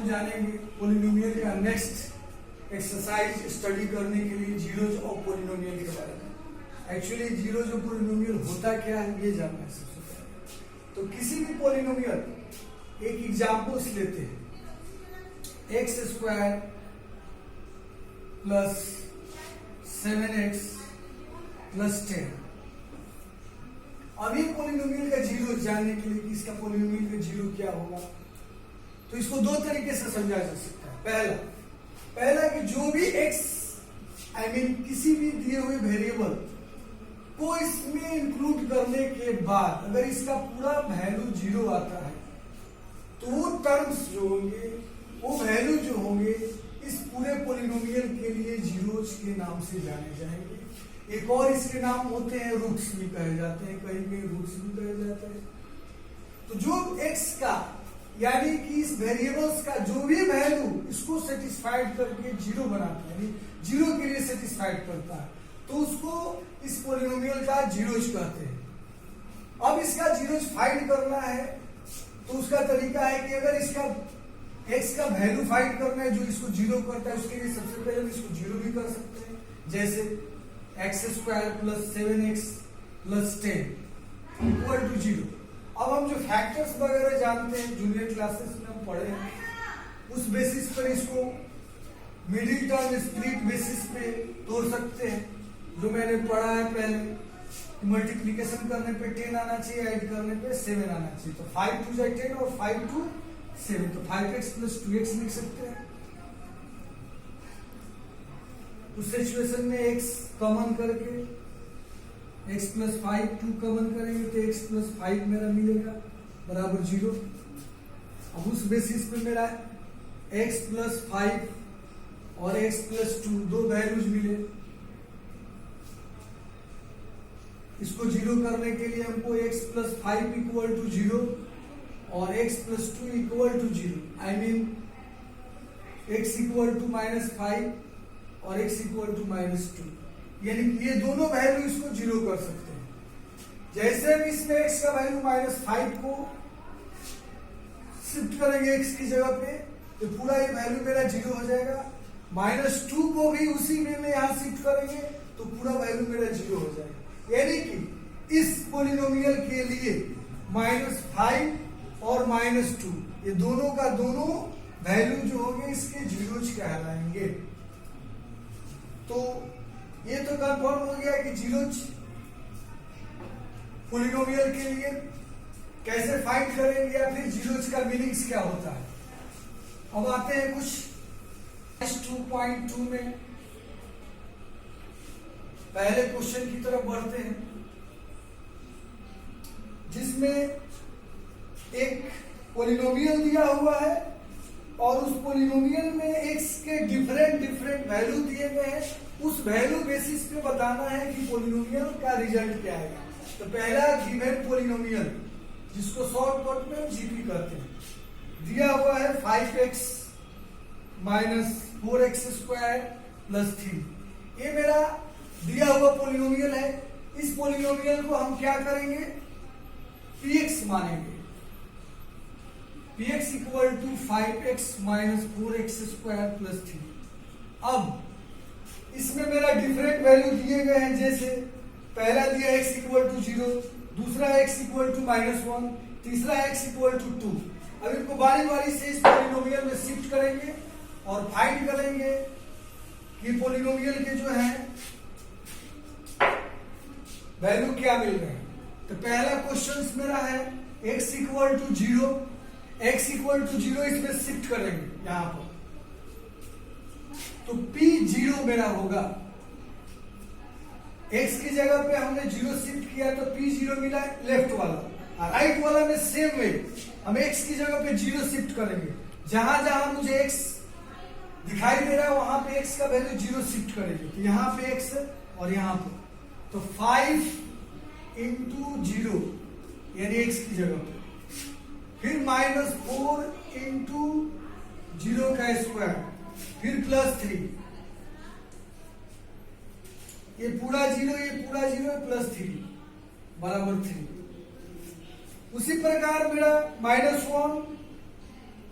जानेंगे पोलिनोमियल का next exercise study करने के लिए जीरोज ऑफ पोलिनोमियल के बारे में। एक्चुअली जीरोज ऑफ पोलिनोमियल होता क्या है ये जानना है सबसे पहले। तो किसी भी पोलिनोमियल एक एग्जाम्पल्स लेते हैं, x square plus 7x plus 10। अभी पोलिनोमियल का जीरो जानने के लिए कि इसका पोलिनोमियल का जीरो क्या होगा, तो इसको दो तरीके से समझा जा सकता है। पहला कि जो भी x किसी भी दिए हुए वेरिएबल को इसमें इंक्लूड करने के बाद अगर इसका पूरा वैल्यू जीरो आता है तो वो टर्म्स जो होंगे, वो वैल्यू जो होंगे इस पूरे पोलिनोमियल के लिए जीरोज के नाम से जाने जाएंगे। एक और इसके नाम होते हैं रूट्स भी कहे जाते हैं, कहीं कहीं रूट्स भी कहे जाते हैं। तो जो x का यानी कि इस वेरिएबल्स का जो भी वैल्यू इसको सेटिस्फाइड करके जीरो बनाता है, यानी जीरो के लिए सेटिस्फाइड करता है, तो उसको इस पोलिनोमियल का जीरोज कहते हैं। अब इसका जीरोज फाइंड करना है तो उसका तरीका है कि अगर इसका x का वैल्यू फाइंड करना है जो इसको जीरो करता है, उसके लिए सबसे पहले हम इसको जीरो भी कर सकते हैं, जैसे x square plus 7x plus 10 equal to zero. अब हम जो फैक्टर्स वगैरह जानते हैं जूनियर क्लासेस में हम पढ़े हैं, उस बेसिस पर इसको मिडिल टर्म स्प्लिट बेसिस पे तोड़ सकते हैं। जो मैंने पढ़ा है पहले, मल्टीप्लिकेशन करने पे 10 आना चाहिए, ऐड करने पे 7 आना चाहिए। तो 5 2 जा 10 और 5 2 7, तो 5x प्लस 2x लिख सकते हैं। उस सिचुएशन में x कॉमन करके x प्लस 5 2 कॉमन करेंगे तो x प्लस 5 मेरा मिलेगा बराबर 0। अब उस बेसिस पे मेरा x प्लस 5 और x प्लस 2 दो वैल्यूज मिले। इसको जीरो करने के लिए हमको x प्लस 5 इक्वल टू 0 और x plus 2 equal to 0, x equal to -5 और x इक्वल टू -2, यानी ये दोनों वैल्यू इसको जीरो कर सकते हैं। जैसे हम इसमें x का वैल्यू -5 को शिफ्ट करेंगे x की जगह पे, तो पूरा ये वैल्यू मेरा जीरो हो जाएगा। -2 को भी उसी में यहां शिफ्ट करेंगे तो पूरा वैल्यू मेरा जीरो हो जाएगा। यानी कि इस पोलिनोमियल के लिए -5 और -2 ये दोनों का दोनों वैल्यू जो होंगे इसके जीरोज कहलाएंगे। तो ये तो कंफर्म हो गया कि जीरोज पोलिनोमियल के लिए कैसे फाइंड करेंगे या फिर जीरोज का मीनिंग्स क्या होता है। अब आते हैं कुछ 2.2 में पहले क्वेश्चन की तरफ बढ़ते हैं, जिसमें एक पोलिनोमियल दिया हुआ है और उस पोलिनोमियल में x के डिफरेंट वैल्यू दिए गए हैं। उस वैल्यू बेसिस पे बताना है कि पोलिनोमियल का रिजल्ट क्या आएगा। तो पहला गिवन पोलिनोमियल, जिसको शॉर्टकट में हम जीपी कहते हैं, दिया हुआ है 5x minus 4x square plus 3। ये मेरा दिया हुआ पोलिनोमियल है। इस पोलिनोमियल को हम क्या करेंगे, px मानेंगे। px equal to 5x minus 4x square plus 3। अब इसमें मेरा डिफरेंट वैल्यू दिए गए हैं, जैसे पहला दिया x इक्वल टू 0, दूसरा x इक्वल टू -1, तीसरा x इक्वल टू 2। अब इनको बारी बारी से इस पोलिनोमियल में शिफ्ट करेंगे और फाइंड करेंगे कि पोलिनोमियल के जो है वैल्यू क्या मिल रहे हैं। तो पहला क्वेश्चन मेरा है x equal to 0, x equal to 0 इसमें शिफ्ट करेंगे यहां पर, तो p0 मेरा होगा। x की जगह पे हमने 0 शिफ्ट किया तो p0 मिला लेफ्ट वाला, और राइट वाला में सेम वे हम x की जगह पे 0 शिफ्ट करेंगे। जहां जहां मुझे x दिखाई दे रहा है वहां पे x का वैल्यू 0 शिफ्ट करेंगे। तो यहां पे x और यहां पे, तो 5 इंटू 0 यानी x की जगह पे, फिर -4 इंटू 0 का स्क्वायर, फिर +3, ये पूरा 0 ये पूरा 0 +3 बराबर 3। उसी प्रकार मेरा -1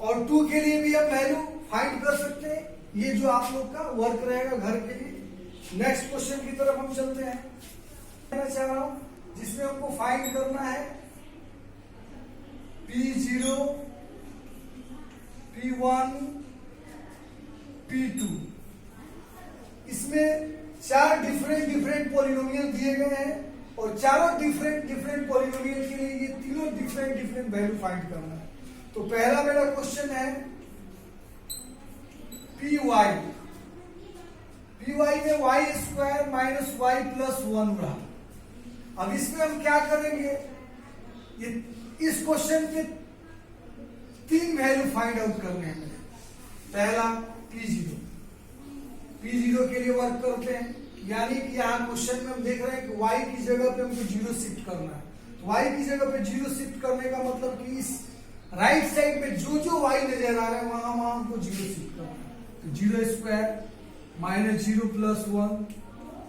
और 2 के लिए भी हम वैल्यू फाइंड कर सकते हैं। ये जो आप लोग का वर्क रहेगा घर के लिए। नेक्स्ट क्वेश्चन की तरफ हम चलते हैं। मैं चाह रहा हूं जिसमें हमको फाइंड करना है P0, P1, P2। इसमें 4 डिफरेंट पॉलिनोमियल दिए गए हैं और चारों डिफरेंट पॉलिनोमियल के लिए ये तीनों डिफरेंट वैल्यू फाइंड करना है। तो पहला मेरा क्वेश्चन है Py में y square minus y plus 1 रहा। अब इसमें हम क्या करेंगे, ये इस क्वेश्चन के 3 वैल्यू फाइंड आउट करने हैं। पहला P0 के लिए वर्क करते हैं, यानी कि यहाँ क्वेश्चन में हम देख रहे हैं कि y की जगह पे हमको 0 शिफ्ट करना है। तो y की जगह पे 0 शिफ्ट करने का मतलब कि इस राइट साइड में जो y नजर आ रहा है वहां हमको 0 शिफ्ट करना है। तो 0 स्क्वायर माइनस 0 प्लस 1।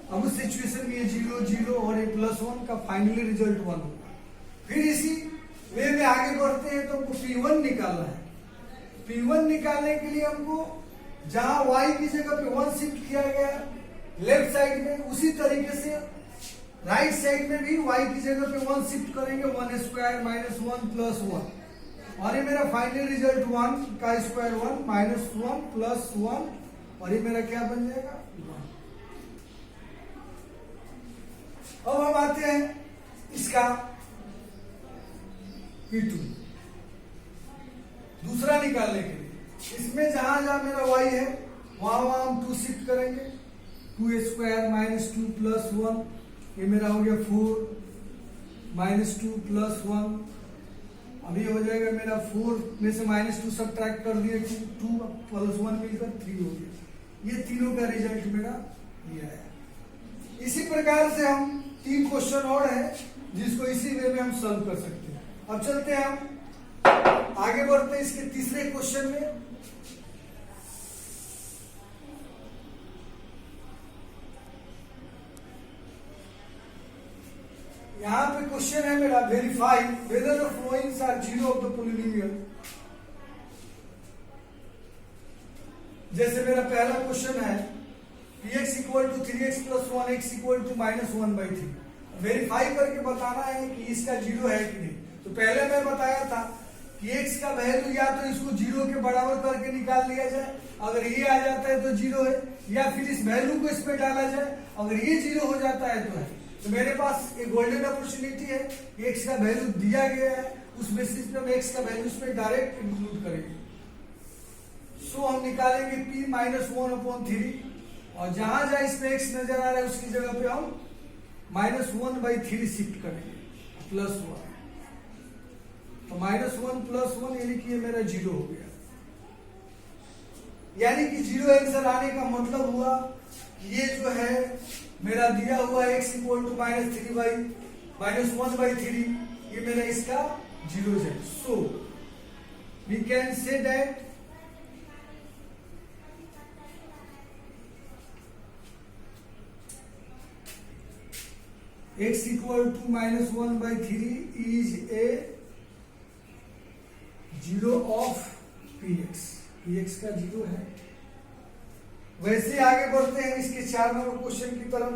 अब उस सिचुएशन में ये 0 और ये प्लस 1 का फाइनली रिजल्ट 1 होगा। फिर इसी वे में आगे बढ़ते हैं तो हमको P1 निकालना है। P1 निकालने के लिए हमको जहां y की जगह पे 1 शिफ्ट किया गया लेफ्ट साइड में, उसी तरीके से राइट साइड में भी y की जगह पे 1 शिफ्ट करेंगे। 1 स्क्वायर माइनस 1 प्लस 1, और ये मेरा फाइनल रिजल्ट 1 का स्क्वायर 1 माइनस 1 प्लस 1, और ये मेरा क्या बन जाएगा 1। अब हम आते हैं इसका P2 दूसरा निकालने के लिए। इसमें जहां जहां मेरा y है वहां हम 2 शिफ्ट करेंगे। 2 स्क्वायर माइनस 2 प्लस 1, ये मेरा हो गया 4 माइनस 2 प्लस 1। अभी हो जाएगा मेरा 4 में से माइनस 2 सब्ट्रैक्ट कर दिए, 2 प्लस 1 मिलकर 3 हो गया। ये तीनों का रिजल्ट मेरा ये है। इसी प्रकार से हम 3 क्वेश्चन और है जिसको इसी वे में हम सॉल्व कर सकते हैं। अब चलते हैं हम आगे बढ़ते हैं इसके तीसरे क्वेश्चन में। यहां पे क्वेश्चन है मेरा verify whether the followings are 0 of the polynomial. जैसे मेरा पहला क्वेश्चन है px equal to 3x plus 1x equal to minus 1/3। Verify करके बताना है कि इसका 0 है कि नहीं। तो पहले मैं बताया था कि x का वैल्यू या तो इसको 0 के बराबर करके निकाल लिया जाए, अगर ये आ जाता है तो 0 है, या फिर इस वैल्यू को इसमें डाला जाए, अगर ये 0 हो जाता है तो है। तो मेरे पास एक गोल्डन अपॉर्चुनिटी है, x का वैल्यू दिया गया है, उस बेसिस पे हम x का वैल्यू इसमें डायरेक्ट इंक्लूड करेंगे। सो हम निकालेंगे p माइनस 1/3, और जहां जहां इसमें x नजर आ रहा है उसकी जगह पे हम माइनस 1/3 शिफ्ट करेंगे प्लस 1। तो माइनस 1 प्लस 1 यानी कि ये मेरा 0 हो गया। यानी कि 0 आंसर आने का मतलब हुआ कि ये जो है मेरा दिया हुआ x इक्वल टू माइनस 1/3, ये मेरा इसका 0 है। So we can say that x equal to minus 1/3 is a 0 of px का 0 है। वैसे आगे बढ़ते हैं इसके 4 नंबर क्वेश्चन की तरफ।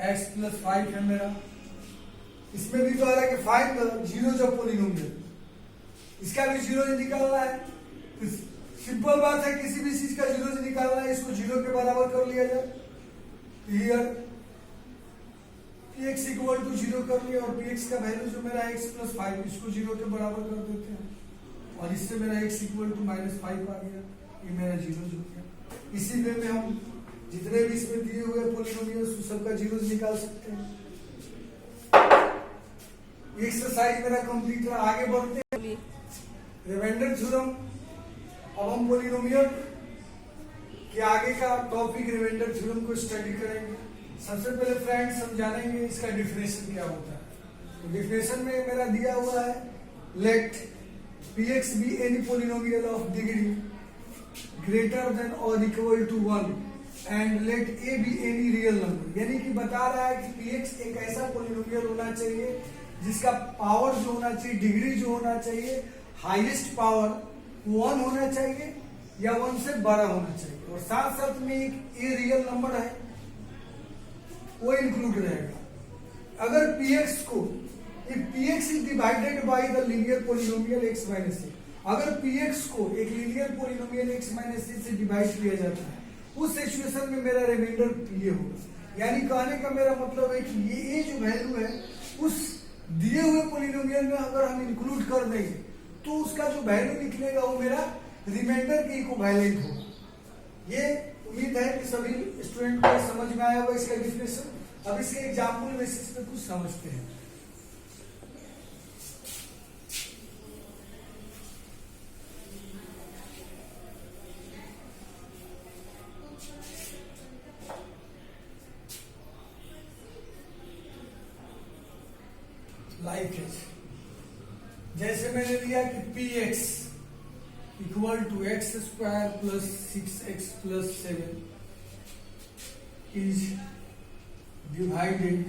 x प्लस 5 है मेरा। इसमें भी तो आ रहा है कि find the zeros of polynomial, इसका भी 0 निकालना है। सिंपल बात है, किसी भी चीज का 0 निकालना है, इसको 0 के बराबर कर लिया जाए। हियर px इक्वल टू 0 कर लिया, और px का वैल्यू जो मेरा x प्लस 5, इसको 0 के बराबर कर देते हैं, और इससे मेरा x इक्वल टू माइनस 5 आ गया। ये मेरा 0 हो गया। इसी वे में हम जितने भी इसमें दिए हुए पॉलिनोमियल्स सबका 0 निकाल सकते हैं। एक्सरसाइज मेरा कंप्लीट है। आगे बढ़ते हैं रिमाइंडर थ्योरम। अब हम पॉलिनोमियल के आगे का टॉपिक रिमाइंडर थ्योरम को स्टडी करेंगे। सबसे पहले फ्रेंड्स हम जानेंगे इसका डिफिनेशन क्या होता है। तो डिफिनेशन में मेरा दिया हुआ है let px be any polynomial of degree greater than और equal to 1 and let a be any real number, यानी कि बता रहा है कि px एक ऐसा पोलिनोमियल होना चाहिए जिसका पावर जो होना चाहिए, डिग्री जो होना चाहिए, हाईएस्ट पावर 1 होना चाहिए या 1 से बड़ा होना चाहिए, और साथ साथ में एक ए रियल नंबर है वो इंक्लूड रहेगा। अगर px को, if px is divided by the linear polynomial x minus a, अगर px को एक linear polynomial x minus a से डिवाइड किया जाता है, उस सिचुएशन में मेरा रिमाइंडर ये होगा। यानी कहने का मेरा मतलब है कि ये जो वैल्यू है उस दिए हुए पोलिनोमियल में अगर हम इंक्लूड कर देंगे तो उसका जो वैल्यू निकलेगा वो मेरा रिमाइंडर के इक्विवेलेंट होगा। ये उम्मीद है कि सभी स्टूडेंट को समझ में आया होगा इसका डिफिनेशन। अब इसके एग्जाम्पल बेसिस पे कुछ समझते हैं। लाइक है, जैसे मैंने लिया कि px equal to x square plus 6x plus 7 is divided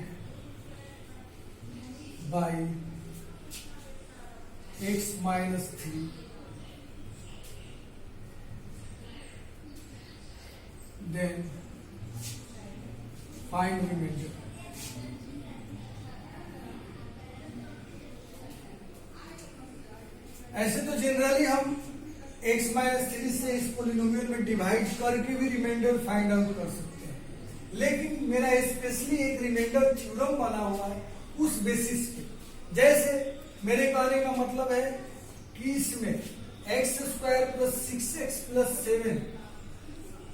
by x minus 3 then find remainder. ऐसे तो जनरली हम x माइनस 3 से इस पोलिनोमियल में डिवाइड करके भी रिमाइंडर फाइंड आउट कर सकते हैं, लेकिन मेरा स्पेशली एक रिमाइंडर थ्योरम बना हुआ है उस बेसिस पे। जैसे मेरे कहने का मतलब है कि इसमें x square plus 6x plus 7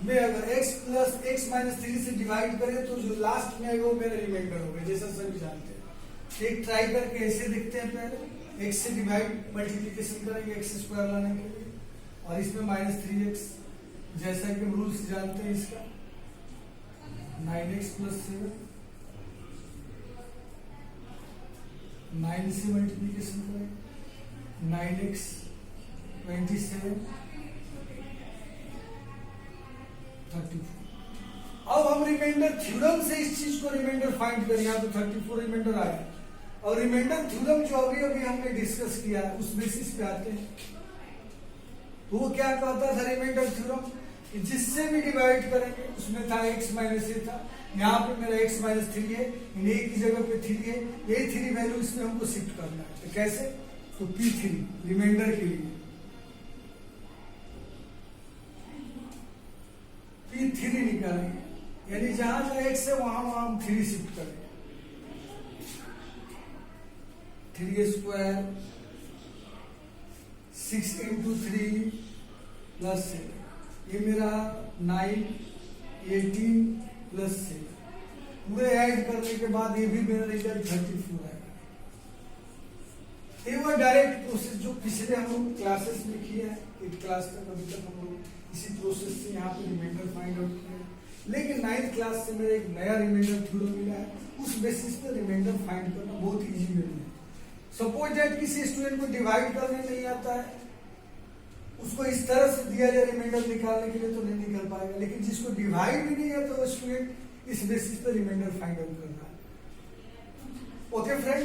में अगर x माइनस 3 से डिवाइड करें तो जो लास्ट में आएगा वो मेरा रिमाइंडर होगा, जैसा सभी जानते हैं। एक ट्राई करके ऐसे देखते हैं, पहले x से डिवाइड मल्टीप्लीकेशन करेंगे एक्स स्क्वायर लाने के लिए, और इसमें माइनस 3x, जैसा कि हम रूल्स जानते हैं इसका 9x प्लस 7, 9 से मल्टीप्लीकेशन करेंगे 9x 27 34। अब हम रिमाइंडर थ्योरम से इस चीज को रिमाइंडर फाइंड करें, यहाँ तो 34 रिमाइंडर आया, और रिमाइंडर थ्योरम जो अभी हमने डिस्कस किया है उस बेसिस पे आते हैं। तो वो क्या कहता था रिमाइंडर थ्योरम कि जिससे भी डिवाइड करेंगे उसमें था x माइनस ए था, यहाँ पे मेरा x माइनस 3 है, इन a की जगह पे 3 है, ये 3 वैल्यू इसमें हमको शिफ्ट करना है। तो कैसे? तो p3 रिमाइंडर के लिए p3 निकालेंगे, यानी जहां जहां x है वहां हम 3 शिफ्ट करेंगे। 3 स्क्वायर 6 इंटू 3 प्लस 7, ये मेरा 9 18 प्लस 6, पूरे ऐड करने के बाद ये भी मेरा रिजल्ट 34 आएगा। ये वो डायरेक्ट प्रोसेस जो पिछले हम लोग क्लासेस में किया है, 8 क्लास तक अभी तक हम लोग इसी प्रोसेस से यहाँ पे रिमाइंडर फाइंड आउट किया है। लेकिन 9th क्लास से मेरा एक नया रिमाइंडर थ्योरम मिला है, उस बेसिस पे रिमाइंडर फाइंड करना बहुत इजी मेरे लिए। सपोज दैट किसी स्टूडेंट को डिवाइड करने नहीं आता है, उसको इस तरह से दिया जाए रिमाइंडर निकालने के लिए तो नहीं निकल पाएगा, लेकिन जिसको डिवाइड भी नहीं आता वो स्टूडेंट इस बेसिस पे रिमाइंडर फाइंड आउट करना है। Okay friend,